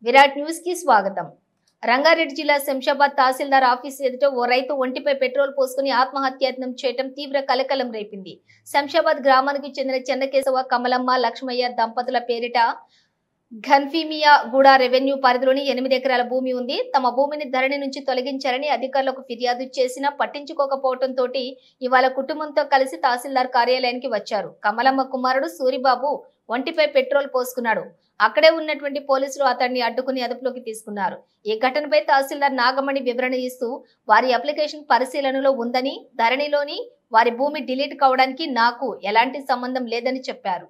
Virat news కి స్వాగతం. రంగారెడ్డి జిల్లా శంషాబాద్ తహసీల్దార్ ఆఫీస్ ఎదుట ఓ రైతు ఒంటిపై పెట్రోల్ పోసుకుని ఆత్మహత్యాయత్నం చేయడం తీవ్ర కలకలం రేపింది. శంషాబాద్ గ్రామానికి చెందిన చెన్నకేశవ, కమలమ్మ, లక్ష్మయ్య దంపతుల పేరిట ఘన్ఫీమియా గూడ రెవెన్యూ పరిధిలోని 8 ఎకరాల భూమి ఉంది. తమ భూమిని ధరణి నుంచి తొలగించారని అధికారులకు ఫిర్యాదు చేసినా పట్టించుకోకపోవడంతో ఇవాళ కుటుంబంతో కలిసి తహసీల్దార్ కార్యాలయానికి వచ్చారు. కమలమ్మ కుమారుడు సూరిబాబు ఒంటిపై పెట్రోల్ పోసుకున్నాడు. అక్కడే ఉన్నటువంటి పోలీసులు అతన్ని అడ్డుకుని అదుపులోకి తీసుకున్నారు. ఈ ఘటనపై తహసీల్దార్ నాగమణి వివరణ ఇస్తూ వారి అప్లికేషన్ పరిశీలనలో ఉందని, ధరణిలోని వారి భూమి డిలీట్ కావడానికి నాకు ఎలాంటి సంబంధం లేదని చెప్పారు.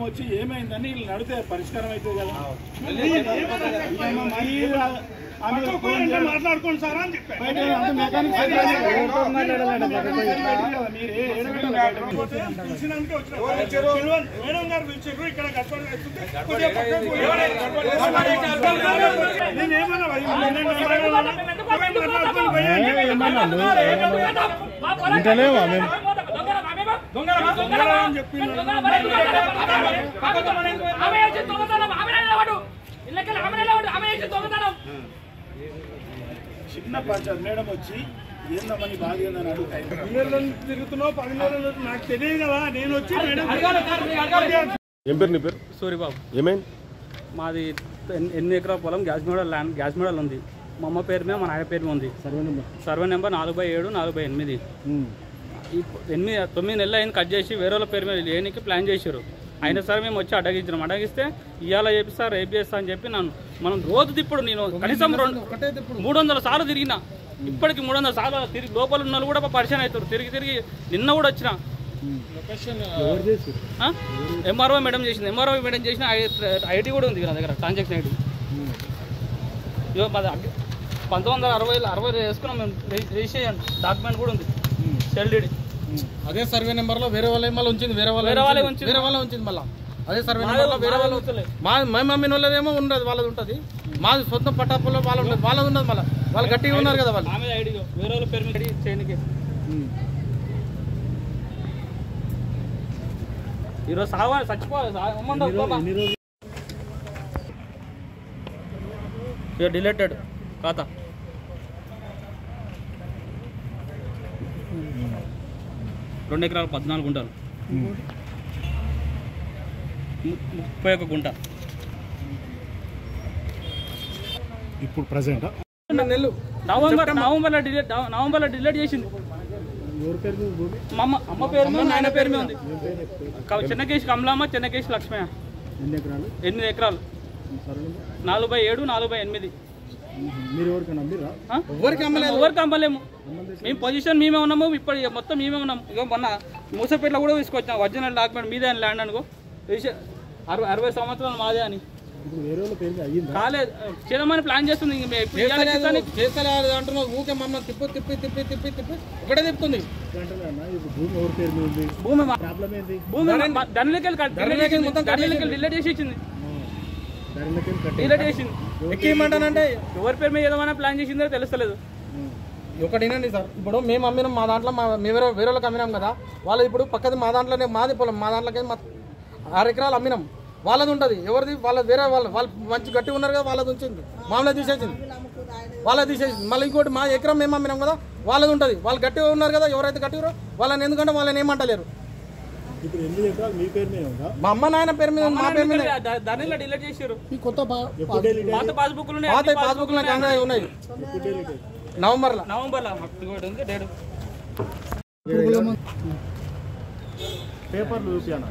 వచ్చి ఏమైందని నడితే పరిష్కారం అయితే కదా మాట్లాడుకోండి సార్ అని మేడం గారు పిలిచారు. ఇక్కడ ఇంటలేవా మేము చిన్న పంచాయతీ మేడం వచ్చి ఏందమ్మని బాగా ఏందని అడుగుతాయి. తిరుగుతున్నావు 10 నెలలు నాకు తెలియదు కదా. నేను వచ్చి మేడం ఏం పేరు నీ పేరు? సూరిబాబు. ఏమైంది? మాది 8 ఎకరాల పొలం గ్యాస్ మోడల్ ఉంది. మా అమ్మ పేరు మీద, మా నాయన పేరు మీద ఉంది. Survey number 47/48. 9 నెలలు అయిన కట్ చేసి వేరే వాళ్ళ పేరు మీద లేనికి ప్లాన్ చేశారు. అయినా సరే మేము వచ్చి అడ్డగిస్తే ఇవాళ చేపిస్తారు, రేపు చేస్తా అని చెప్పి మనం రోజు తిప్పుడు నేను కనీసం 300 సార్లు తిరిగిన. ఇప్పటికి 300 సార్లు తిరిగి లోపల ఉన్న వాళ్ళు కూడా పరిచయం అవుతారు. తిరిగి నిన్న కూడా వచ్చిన. ఎంఆర్ఓ మేడం చేసింది. ఎంఆర్ఓ మేడం చేసిన ఐడి కూడా ఉంది నా దగ్గర, ట్రాన్సాక్షన్ ఐడి. 1960 వేసుకున్నాం మేము. రిజిస్ట్రేషన్ డాక్యుమెంట్ కూడా ఉంది, సెల్డీడీ. అదే సర్వే నెంబర్ లో వేరే వాళ్ళ ఉంచింది, వేరే వాళ్ళ ఉంచింది. మళ్ళీ అదే సర్వే నెంబర్ లో వేరే వాళ్ళు మా మమ్మీ వాళ్ళదేమో ఉండదు, వాళ్ళది ఉంటుంది. మాది సొంత పట్టాపుల్లో వాళ్ళు ఉంటుంది, వాళ్ళది ఉన్నది. మళ్ళీ వాళ్ళు గట్టిగా ఉన్నారు కదా. వాళ్ళు ఐడి వేరే వాళ్ళ పేరు మీద చేయడానికి ఈరోజు సావాలి, చచ్చిపోవాలి. డిలేటెడ్ ఖాతా 2 ఎకరాలు 14 గుంటలు, 31 గుంట. ఇప్పుడు ప్రెసెంట్ నవంబర్లో డిలీట్ చేసింది. మా అమ్మ పేరు మీద, నాయన పేరు మీద ఉంది. చెన్నకేశ్ కమలమ్మ, చెన్నకేశ్ లక్ష్మయ్య. 8 ఎకరాలు 47/48. ఎవరికి అమ్మలేము. మేము పొజిషన్ మేమే ఉన్నాము. ఇప్పుడు మొత్తం మేమే ఉన్నాము. ఇక మొన్న మూసపేటలో కూడా తీసుకొచ్చాం ఒరిజినల్ డాక్యుమెంట్. మీదే అని ల్యాండ్ అనుకో, 60 సంవత్సరాలు మాదే అని. కాలేదు, చేద్దామని ప్లాన్ చేస్తుంది. అంటున్నావు ఊకే మమ్మల్ని తిప్పి ఒకటే తిప్పుతుంది. భూమి ధరలకి డిలీట్ చేసి ఇచ్చింది. డిలీట్ చేసింది. ఎక్కేయమంటానంటే ఎవరి పేరు మీద ఏదైనా ప్లాన్ చేసిందో తెలుస్తలేదు. ఒకటేనండి సార్, ఇప్పుడు మేము అమ్మినాం మా దాంట్లో, వేరే వాళ్ళకి అమ్మినాం కదా. వాళ్ళు ఇప్పుడు పక్కది మా దాంట్లోనే మాది పొలం, మా దాంట్లోకి 6 ఎకరాలు అమ్మినాం. వాళ్ళది ఉంటుంది, ఎవరిది వాళ్ళది వేరే వాళ్ళు మంచి గట్టి ఉన్నారు కదా, వాళ్ళది ఉంచింది. మామూలుగా తీసేసింది, వాళ్ళది తీసేసింది. మళ్ళీ ఇంకోటి మా ఎకరం మేము అమ్మినాం కదా, వాళ్ళది ఉంటుంది. వాళ్ళు గట్టిగా ఉన్నారు కదా, ఎవరైతే గట్టిగారో వాళ్ళని, ఎందుకంటే వాళ్ళని ఏమంటలేరు. ఇప్పుడు 8 ఎకరాలు మీ పేరు మీద ఉందా? మా అమ్మ నాయన పేరు మీద, మా పేరు మీద. దానిలో డిలీట్ చేశారు. ఈ కొత్త పాత పాస్బుక్లు ఉన్నాయి. నవంబర్లో డేట్ పేపర్లు చూపియాను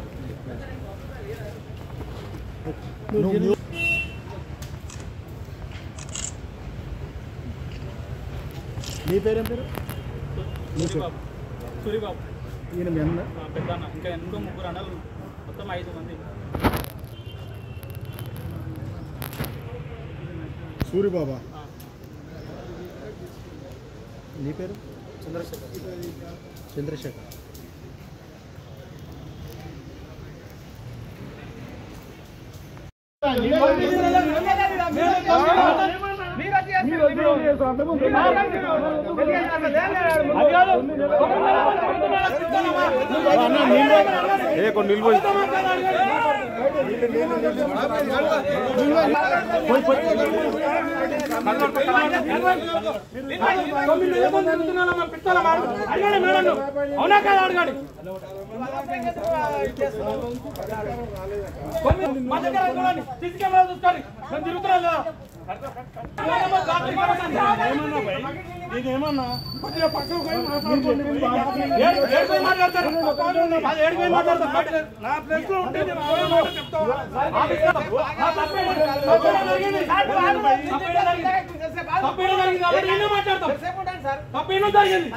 నీ పేరేం పేరు? సూరిబాబు ఈయన మీ అన్న? పెద్ద ఇంకా ఎంతో ముగ్గురు అన్నలు మొత్తం 5 మంది. సూరిబాబా. నీ పేరు? చంద్రశేఖర్. కొన్ని నిల్వ అవునా కాదు అడగాలి. తీసుకెళ్ళాలి చూసుకోండి. నేను తిరుగుతున్నా నీకేమన్నా మాట్లాడతారు నా ప్లేస్ లో ఉంటే జరిగింది.